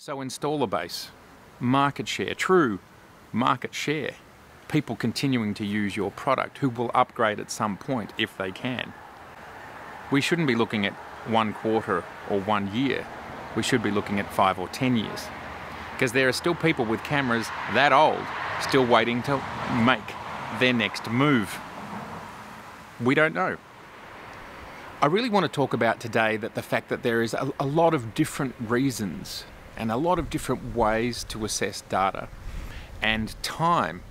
So installer base, market share, true market share, people continuing to use your product who will upgrade at some point if they can. We shouldn't be looking at 1 quarter or 1 year. We should be looking at 5 or 10 years. Because there are still people with cameras that old still waiting to make their next move. We don't know. I really want to talk about today that the fact that there is a lot of different reasons and a lot of different ways to assess data, and time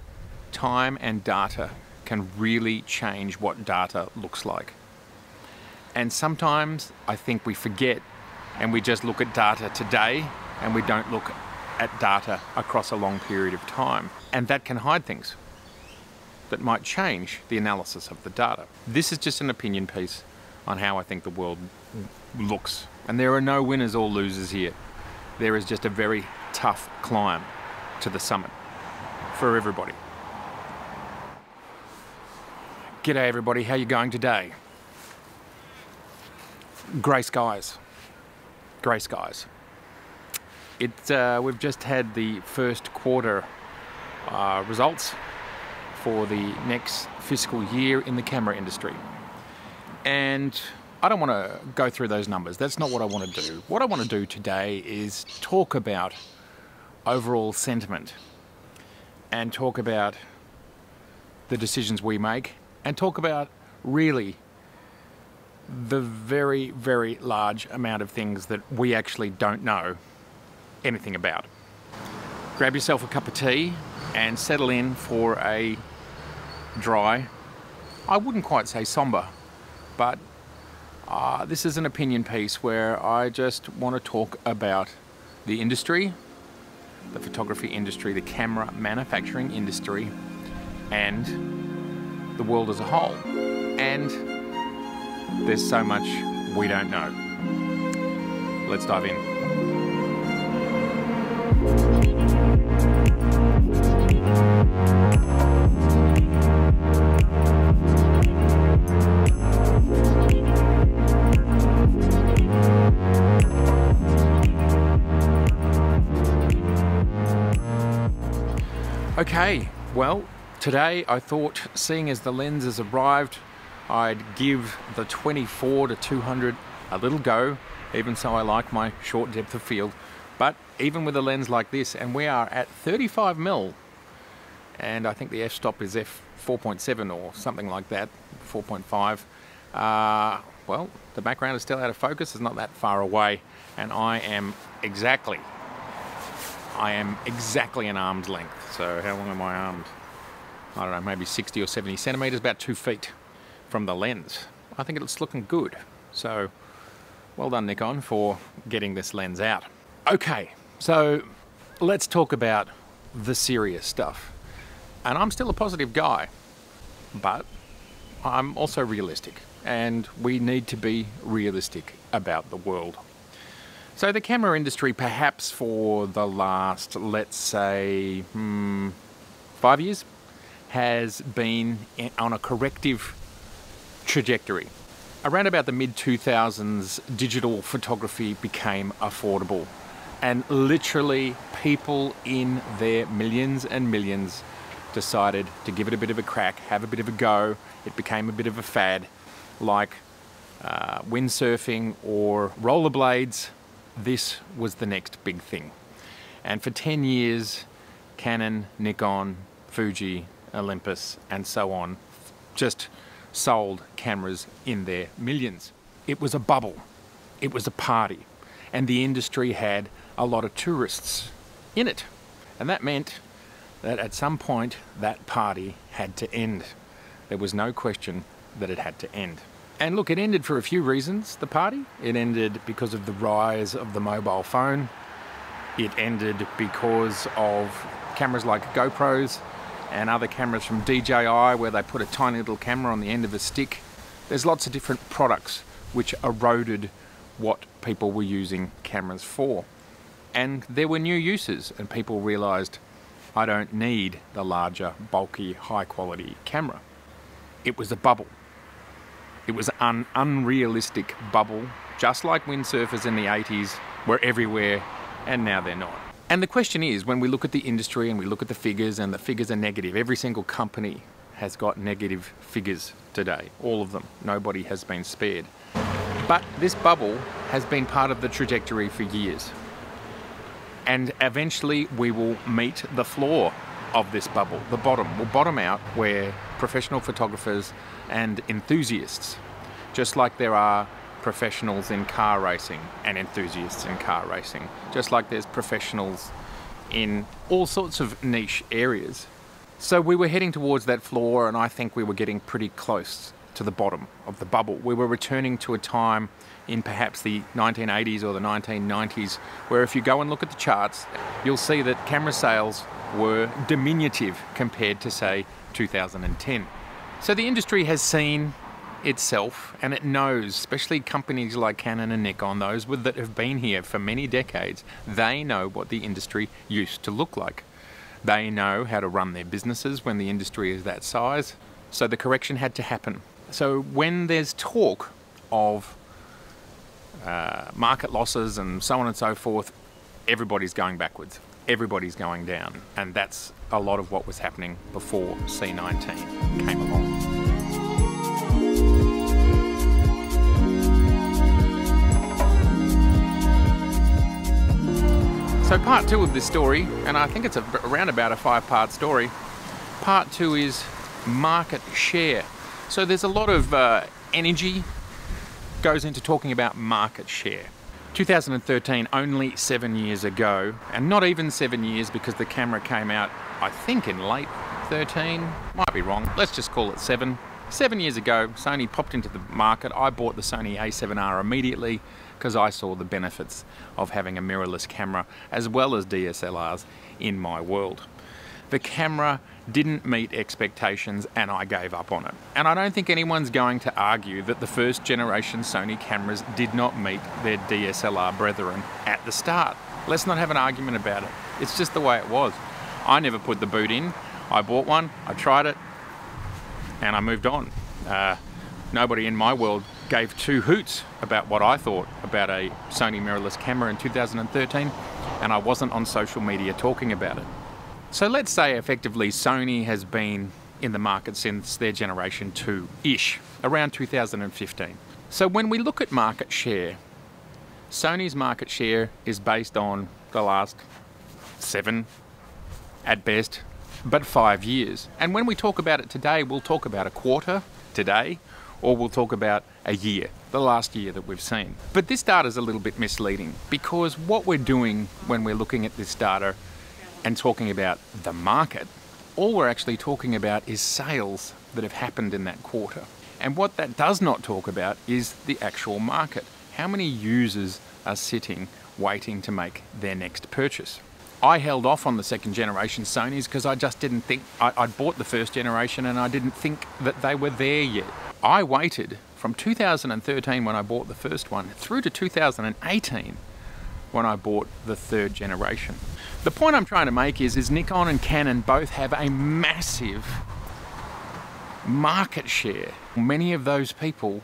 and data can really change what data looks like. And sometimes I think we forget and we just look at data today and we don't look at data across a long period of time, and that can hide things that might change the analysis of the data. This is just an opinion piece on how I think the world looks, and there are no winners or losers here. There is just a very tough climb to the summit for everybody. G'day everybody, how you going today? Grey skies. Grey skies. We've just had the first quarter results for the next fiscal year in the camera industry. And I don't want to go through those numbers. That's not what I want to do. What I want to do today is talk about overall sentiment and talk about the decisions we make and talk about really the very, very large amount of things that we actually don't know anything about. Grab yourself a cup of tea and settle in for a dry, I wouldn't quite say somber, but this is an opinion piece where I just want to talk about the industry, the photography industry, the camera manufacturing industry, and the world as a whole. And there's so much we don't know. Let's dive in. Okay, well, today I thought, seeing as the lens has arrived, I'd give the 24 to 200 a little go. Even so, I like my short depth of field. But even with a lens like this, and we are at 35mm, and I think the f-stop is f4.7 or something like that, 4.5. Well, the background is still out of focus, it's not that far away, and I am exactly an arm's length. So how long am I armed? I don't know, maybe 60 or 70 centimeters, about 2 feet from the lens. I think it's looking good. So well done, Nikon, for getting this lens out. Okay, so let's talk about the serious stuff. And I'm still a positive guy, but I'm also realistic, and we need to be realistic about the world. So the camera industry, perhaps for the last, let's say, 5 years, has been on a corrective trajectory. Around about the mid-2000s, digital photography became affordable, and literally people in their millions and millions decided to give it a bit of a crack, have a bit of a go. It became a bit of a fad, like windsurfing or rollerblades. This was the next big thing. And for 10 years, Canon, Nikon, Fuji, Olympus, and so on just sold cameras in their millions. It was a bubble. It was a party. And the industry had a lot of tourists in it. And that meant that at some point, that party had to end. There was no question that it had to end. And look, it ended for a few reasons, the party. It ended because of the rise of the mobile phone. It ended because of cameras like GoPros and other cameras from DJI, where they put a tiny little camera on the end of a stick. There's lots of different products which eroded what people were using cameras for. And there were new uses, and people realized, I don't need the larger, bulky, high quality camera. It was a bubble. It was an unrealistic bubble, just like windsurfers in the 80s were everywhere and now they're not. And the question is, when we look at the industry and we look at the figures, and the figures are negative, every single company has got negative figures today, all of them. Nobody has been spared. But this bubble has been part of the trajectory for years. And eventually we will meet the floor of this bubble. The bottom will bottom out, where professional photographers and enthusiasts, just like there are professionals in car racing and enthusiasts in car racing, just like there's professionals in all sorts of niche areas. So we were heading towards that floor, and I think we were getting pretty close to the bottom of the bubble. We were returning to a time in perhaps the 1980s or the 1990s, where if you go and look at the charts, you'll see that camera sales were diminutive compared to, say, 2010. So the industry has seen itself, and it knows, especially companies like Canon and Nikon, those that have been here for many decades, they know what the industry used to look like. They know how to run their businesses when the industry is that size. So the correction had to happen. So when there's talk of market losses and so on and so forth, everybody's going backwards. Everybody's going down. And that's a lot of what was happening before C19 came along. So part two of this story, and I think it's around about a 5-part story. Part two is market share. So there's a lot of energy goes into talking about market share. 2013, only 7 years ago, and not even 7 years because the camera came out, I think, in late 13, might be wrong, let's just call it 7. 7 years ago, Sony popped into the market. I bought the Sony A7R immediately because I saw the benefits of having a mirrorless camera as well as DSLRs in my world. The camera didn't meet expectations and I gave up on it. And I don't think anyone's going to argue that the first generation Sony cameras did not meet their DSLR brethren at the start. Let's not have an argument about it. It's just the way it was. I never put the boot in. I bought one, I tried it, and I moved on. Nobody in my world gave two hoots about what I thought about a Sony mirrorless camera in 2013, and I wasn't on social media talking about it. So let's say effectively Sony has been in the market since their generation 2-ish, around 2015. So when we look at market share, Sony's market share is based on the last 7, at best, but 5 years. And when we talk about it today, we'll talk about a quarter today, or we'll talk about a year, the last year that we've seen. But this data is a little bit misleading, because what we're doing when we're looking at this data and talking about the market, all we're actually talking about is sales that have happened in that quarter. And what that does not talk about is the actual market. How many users are sitting waiting to make their next purchase? I held off on the second generation Sonys because I just didn't think, I'd bought the first generation and I didn't think that they were there yet. I waited from 2013 when I bought the first one through to 2018 when I bought the third generation. The point I'm trying to make is Nikon and Canon both have a massive market share. Many of those people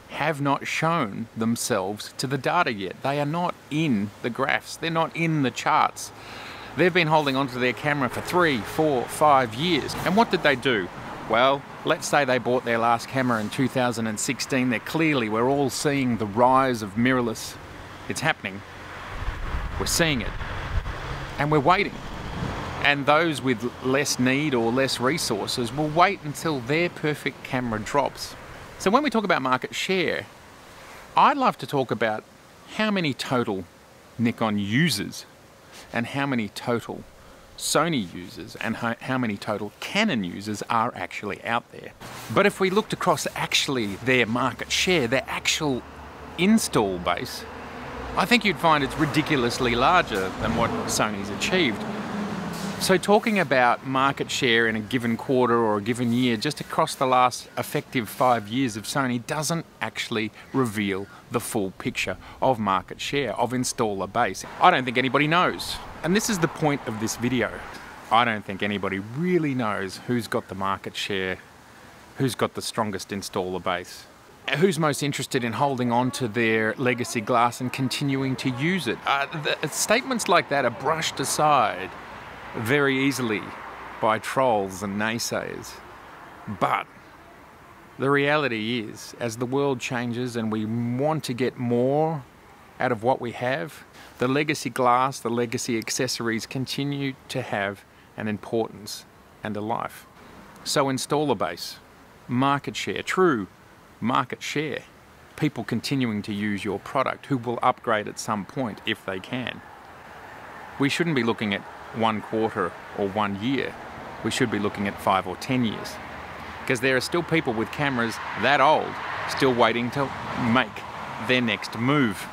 have not shown themselves to the data yet. They are not in the graphs. They're not in the charts. They've been holding onto their camera for 3, 4, 5 years. And what did they do? Well, let's say they bought their last camera in 2016. We're all seeing the rise of mirrorless. It's happening. We're seeing it. And we're waiting. And those with less need or less resources will wait until their perfect camera drops. So when we talk about market share, I'd love to talk about how many total Nikon users and how many total Sony users and how many total Canon users are actually out there. But if we looked across actually their market share, their actual install base, I think you'd find it's ridiculously larger than what Sony's achieved. So talking about market share in a given quarter or a given year just across the last effective 5 years of Sony doesn't actually reveal the full picture of market share, of installer base. I don't think anybody knows. And this is the point of this video. I don't think anybody really knows who's got the market share, who's got the strongest installer base. Who's most interested in holding on to their legacy glass and continuing to use it? Statements like that are brushed aside very easily by trolls and naysayers. But the reality is, as the world changes and we want to get more out of what we have, the legacy glass, the legacy accessories continue to have an importance and a life. So installer base, market share, true market share, people continuing to use your product who will upgrade at some point if they can. We shouldn't be looking at 1 quarter or 1 year. We should be looking at 5 or 10 years. Because there are still people with cameras that old still waiting to make their next move.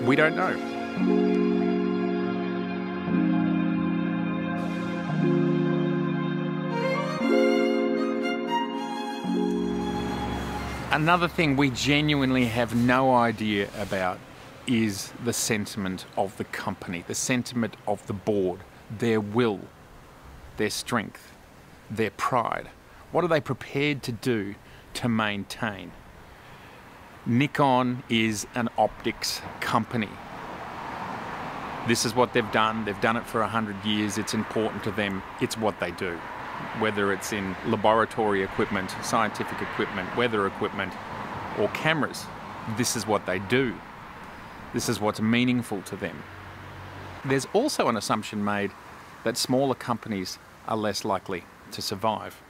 We don't know. Another thing we genuinely have no idea about is the sentiment of the company, the sentiment of the board, their will, their strength, their pride. What are they prepared to do to maintain? Nikon is an optics company. This is what they've done. They've done it for 100 years. It's important to them. It's what they do. Whether it's in laboratory equipment, scientific equipment, weather equipment, or cameras, this is what they do. This is what's meaningful to them. There's also an assumption made that smaller companies are less likely to survive.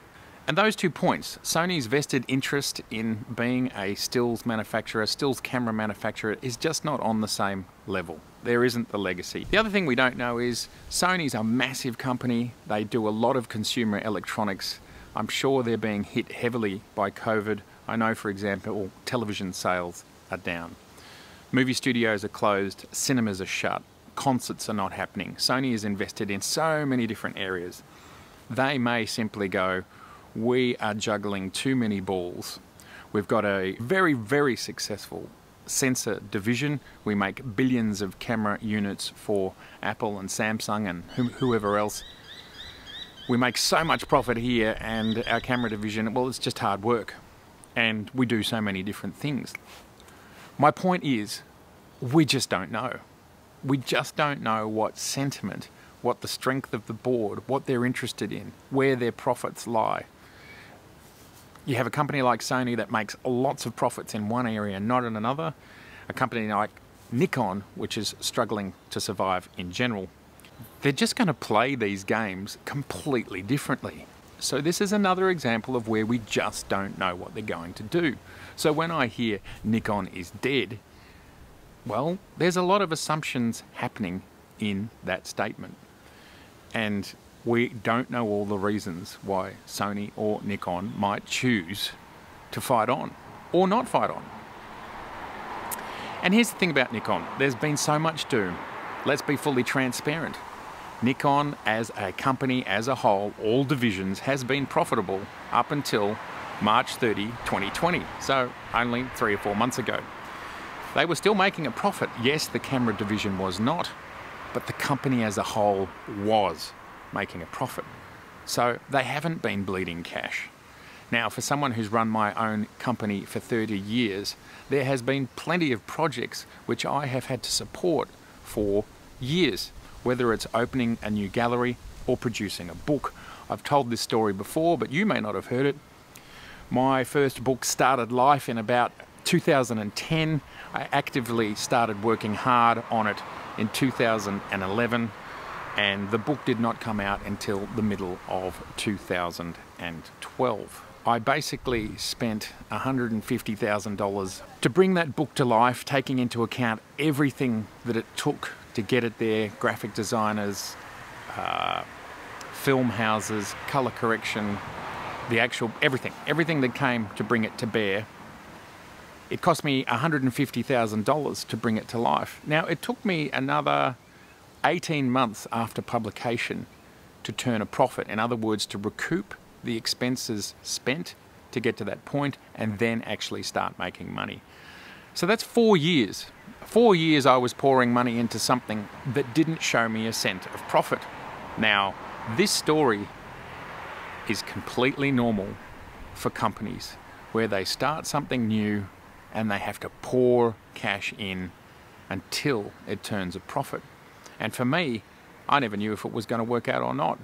And those 2 points, Sony's vested interest in being a stills manufacturer, stills camera manufacturer, is just not on the same level. There isn't the legacy. The other thing we don't know is Sony's a massive company. They do a lot of consumer electronics. I'm sure they're being hit heavily by COVID. I know, for example, television sales are down. Movie studios are closed, cinemas are shut, concerts are not happening. Sony is invested in so many different areas. They may simply go, we are juggling too many balls. We've got a very, very successful sensor division. We make billions of camera units for Apple and Samsung and whoever else. We make so much profit here, and our camera division, well, it's just hard work. And we do so many different things. My point is, we just don't know. We just don't know what sentiment, what the strength of the board, what they're interested in, where their profits lie. You have a company like Sony that makes lots of profits in one area, not in another. A company like Nikon, which is struggling to survive in general. They're just going to play these games completely differently. So this is another example of where we just don't know what they're going to do. So when I hear Nikon is dead, well, there's a lot of assumptions happening in that statement. And we don't know all the reasons why Sony or Nikon might choose to fight on or not fight on. And here's the thing about Nikon. There's been so much doom. Let's be fully transparent. Nikon as a company as a whole, all divisions, has been profitable up until March 30, 2020. So only 3 or 4 months ago. They were still making a profit. Yes, the camera division was not, but the company as a whole was making a profit. So they haven't been bleeding cash. Now, for someone who's run my own company for 30 years, there has been plenty of projects which I have had to support for years, whether it's opening a new gallery or producing a book. I've told this story before, but you may not have heard it. My first book started life in about 2010. I actively started working hard on it in 2011, and the book did not come out until the middle of 2012. I basically spent $150,000 to bring that book to life, taking into account everything that it took to get it there: graphic designers, film houses, color correction, the actual everything that came to bring it to bear. It cost me $150,000 to bring it to life. Now, it took me another 18 months after publication to turn a profit. In other words, to recoup the expenses spent to get to that point and then actually start making money. So that's 4 years. 4 years I was pouring money into something that didn't show me a cent of profit. Now, this story is completely normal for companies where they start something new and they have to pour cash in until it turns a profit. And for me, I never knew if it was going to work out or not.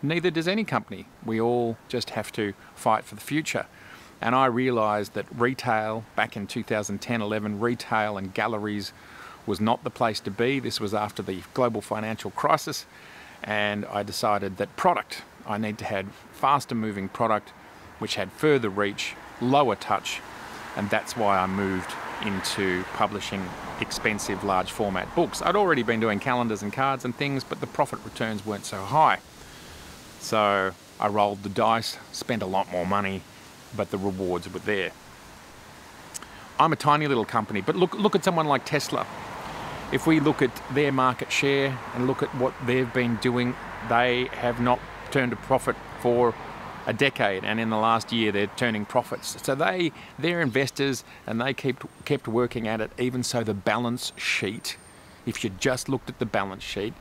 Neither does any company. We all just have to fight for the future. And I realised that retail, back in 2010-11, retail and galleries was not the place to be. This was after the global financial crisis. And I decided that I need to have faster moving product, which had further reach, lower touch. And that's why I moved into publishing expensive large format books. I'd already been doing calendars and cards and things, but the profit returns weren't so high. So I rolled the dice, spent a lot more money, but the rewards were there. I'm a tiny little company, but look at someone like Tesla. If we look at their market share and look at what they've been doing, they have not turned a profit for a decade, and in the last year they're turning profits. So they're investors, and they kept working at it. Even so, the balance sheet, if you just looked at the balance sheet,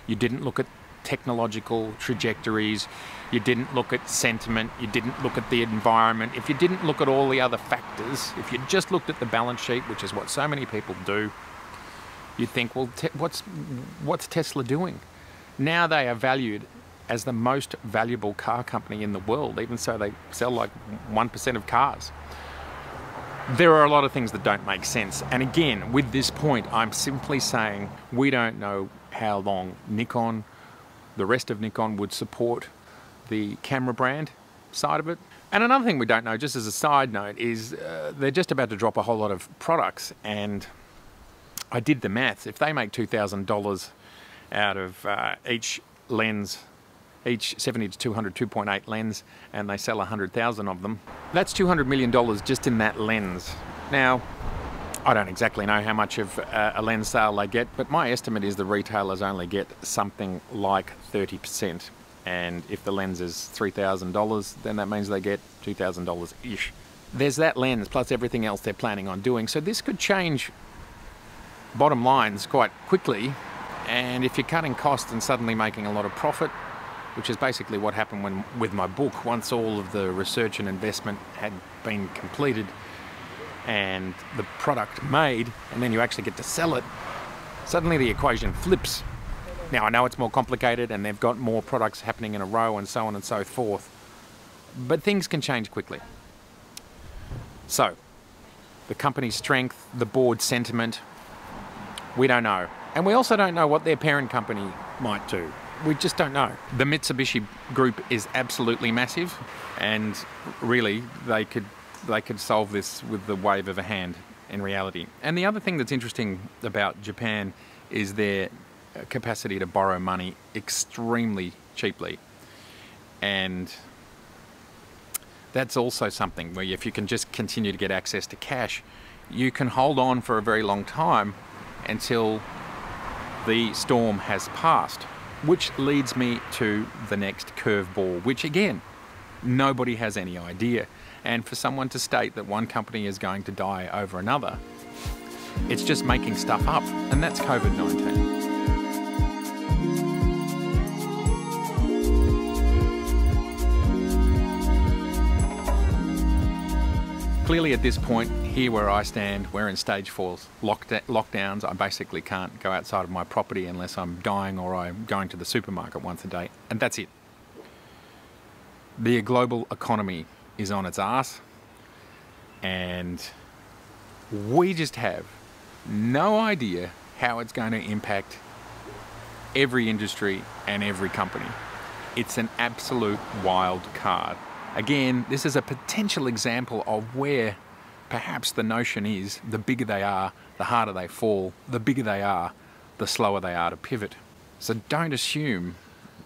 you didn't look at technological trajectories, you didn't look at sentiment, you didn't look at the environment, if you didn't look at all the other factors, if you just looked at the balance sheet, which is what so many people do, you'd think, well, what's Tesla doing? Now they are valued as the most valuable car company in the world. Even so, they sell like 1% of cars. There are a lot of things that don't make sense. And again, with this point, I'm simply saying we don't know how long Nikon, the rest of Nikon, would support the camera brand side of it. And another thing we don't know, just as a side note, is they're just about to drop a whole lot of products. And I did the maths. If they make $2,000 out of each lens, each 70 to 200 2.8 lens, and they sell 100,000 of them, that's $200 million just in that lens. Now, I don't exactly know how much of a lens sale they get, but my estimate is the retailers only get something like 30%. And if the lens is $3,000, then that means they get $2,000-ish. There's that lens plus everything else they're planning on doing. So this could change bottom lines quite quickly. And if you're cutting costs and suddenly making a lot of profit, which is basically what happened with my book, once all of the research and investment had been completed and the product made, and then you actually get to sell it, suddenly the equation flips. Now, I know it's more complicated and they've got more products happening in a row and so on and so forth, but things can change quickly. So, the company's strength, the board's sentiment, we don't know. And we also don't know what their parent company might do. We just don't know. The Mitsubishi group is absolutely massive, and really they could solve this with the wave of a hand in reality. And the other thing that's interesting about Japan is their capacity to borrow money extremely cheaply. And that's also something where if you can just continue to get access to cash, you can hold on for a very long time until the storm has passed. Which leads me to the next curveball, which again, nobody has any idea. And for someone to state that one company is going to die over another, it's just making stuff up, and that's COVID-19. Clearly at this point, here where I stand, we're in stage 4 lockdowns. I basically can't go outside of my property unless I'm dying or I'm going to the supermarket once a day, and that's it. The global economy is on its arse, and we just have no idea how it's going to impact every industry and every company. It's an absolute wild card. Again, this is a potential example of where perhaps the notion is the bigger they are, the harder they fall, the bigger they are, the slower they are to pivot. So don't assume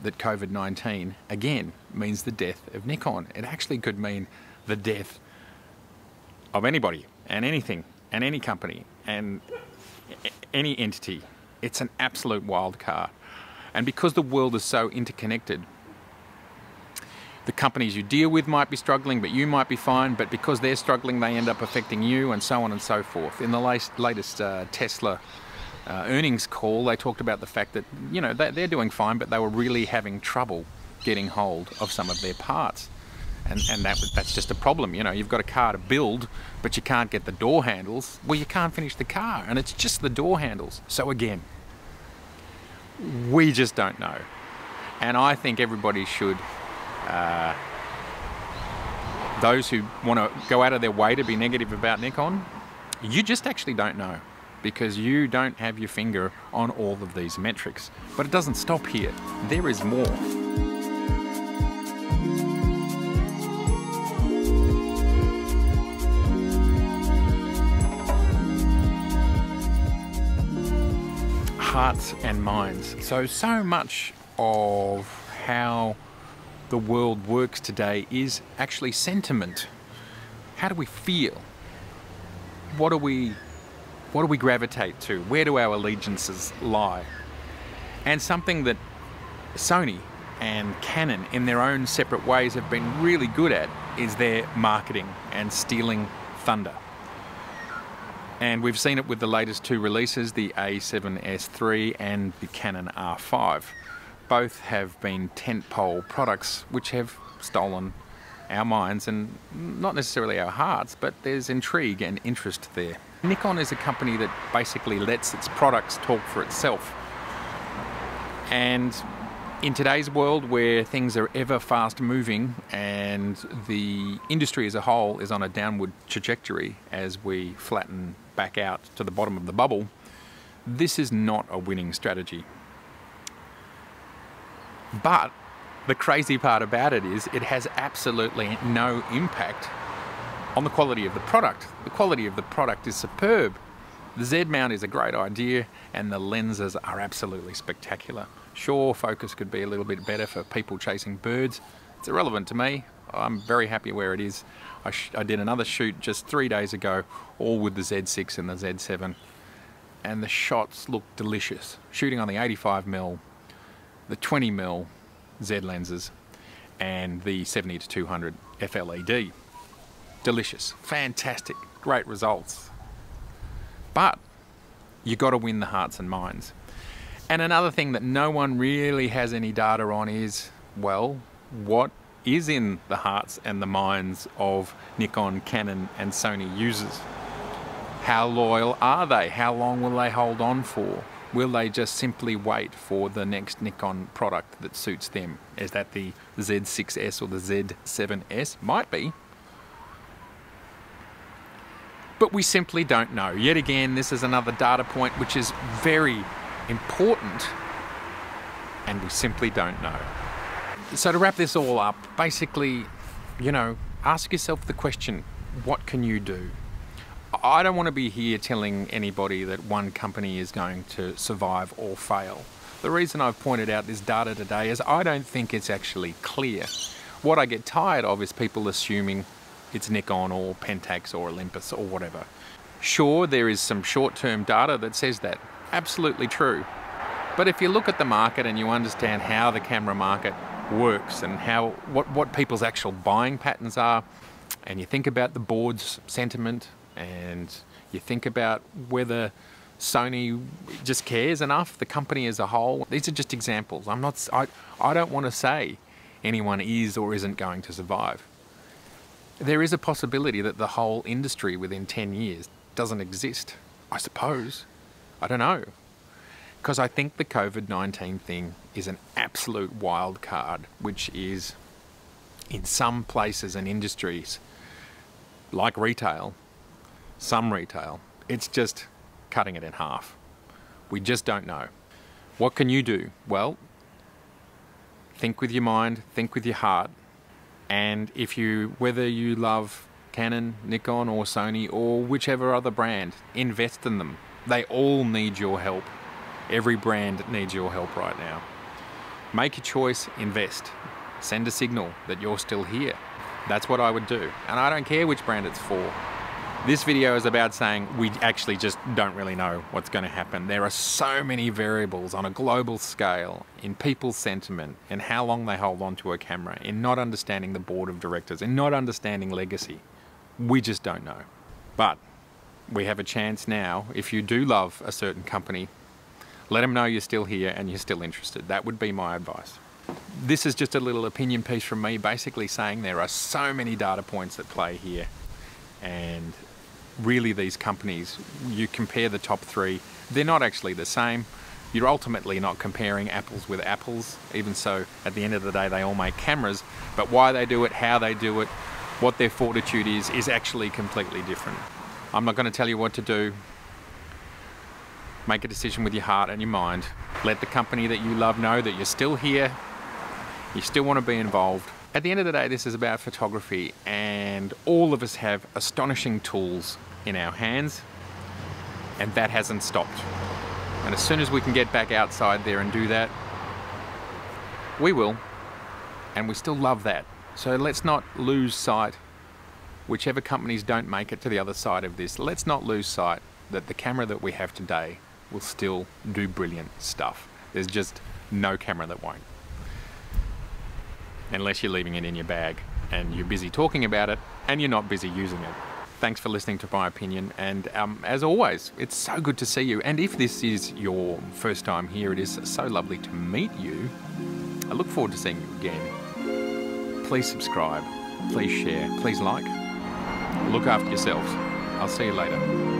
that COVID-19, again, means the death of Nikon. It actually could mean the death of anybody and anything and any company and any entity. It's an absolute wild card. And because the world is so interconnected, the companies you deal with might be struggling, but you might be fine, but because they're struggling, they end up affecting you, and so on and so forth. In the latest Tesla earnings call, they talked about the fact that, you know, they're doing fine, but they were really having trouble getting hold of some of their parts. And that's just a problem. You know, you've got a car to build, but you can't get the door handles. Well, you can't finish the car, and it's just the door handles. So again, we just don't know. And I think everybody should, those who want to go out of their way to be negative about Nikon, you just actually don't know, because you don't have your finger on all of these metrics. But it doesn't stop here. There is more. Hearts and minds. So much of how the world works today is actually sentiment. How do we feel? What do we gravitate to? Where do our allegiances lie? And something that Sony and Canon in their own separate ways have been really good at is their marketing and stealing thunder. And we've seen it with the latest two releases, the A7S III and the Canon R5. Both have been tentpole products which have stolen our minds, and not necessarily our hearts, but there's intrigue and interest there. Nikon is a company that basically lets its products talk for itself. And in today's world, where things are ever fast moving and the industry as a whole is on a downward trajectory as we flatten back out to the bottom of the bubble, this is not a winning strategy. But the crazy part about it is it has absolutely no impact on the quality of the product. The quality of the product is superb. The Z mount is a great idea, and the lenses are absolutely spectacular. Sure, focus could be a little bit better for people chasing birds. It's irrelevant to me. I'm very happy where it is. I did another shoot just 3 days ago, all with the Z6 and the Z7, and the shots look delicious. Shooting on the 85mm, the 20mm Z lenses, and the 70-200 FLED. Delicious, fantastic, great results. But you got to win the hearts and minds. And another thing that no one really has any data on is, well, what is in the hearts and the minds of Nikon, Canon and Sony users? How loyal are they? How long will they hold on for? Will they just simply wait for the next Nikon product that suits them? Is that the Z6S or the Z7S? Might be. But we simply don't know. Yet again, this is another data point which is very important, and we simply don't know. So to wrap this all up, basically, you know, ask yourself the question, what can you do? I don't want to be here telling anybody that one company is going to survive or fail. The reason I've pointed out this data today is I don't think it's actually clear. What I get tired of is people assuming it's Nikon or Pentax or Olympus or whatever. Sure, there is some short-term data that says that. Absolutely true. But if you look at the market and you understand how the camera market works and what people's actual buying patterns are, and you think about the board's sentiment, and you think about whether Sony just cares enough, the company as a whole. These are just examples. I don't want to say anyone is or isn't going to survive. There is a possibility that the whole industry within 10 years doesn't exist, I suppose. I don't know. Because I think the COVID-19 thing is an absolute wild card, which is, in some places and industries, like retail, some retail, it's just cutting it in half. We just don't know. What can you do? Well, think with your mind, think with your heart, and whether you love Canon, Nikon or Sony or whichever other brand, invest in them. They all need your help. Every brand needs your help right now. Make a choice, invest. Send a signal that you're still here. That's what I would do. And I don't care which brand it's for. This video is about saying we actually just don't really know what's going to happen. There are so many variables on a global scale in people's sentiment, in how long they hold on to a camera, in not understanding the board of directors, in not understanding legacy. We just don't know. But we have a chance now. If you do love a certain company, let them know you're still here and you're still interested. That would be my advice. this is just a little opinion piece from me, basically saying there are so many data points at play here, and really these companies, you compare the top three, they're not actually the same. You're ultimately not comparing apples with apples. Even so, at the end of the day, they all make cameras, but why they do it, how they do it, what their fortitude is actually completely different. I'm not going to tell you what to do. Make a decision with your heart and your mind. Let the company that you love know that you're still here, you still want to be involved. At the end of the day, this is about photography, and all of us have astonishing tools in our hands, and that hasn't stopped. And as soon as we can get back outside there and do that, we will, and we still love that. So let's not lose sight, whichever companies don't make it to the other side of this, let's not lose sight that the camera that we have today will still do brilliant stuff. There's just no camera that won't. Unless you're leaving it in your bag and you're busy talking about it and you're not busy using it. Thanks for listening to my opinion, and as always, it's so good to see you. And if this is your first time here, it is so lovely to meet you. I look forward to seeing you again. Please subscribe, please share, please like. Look after yourselves. I'll see you later.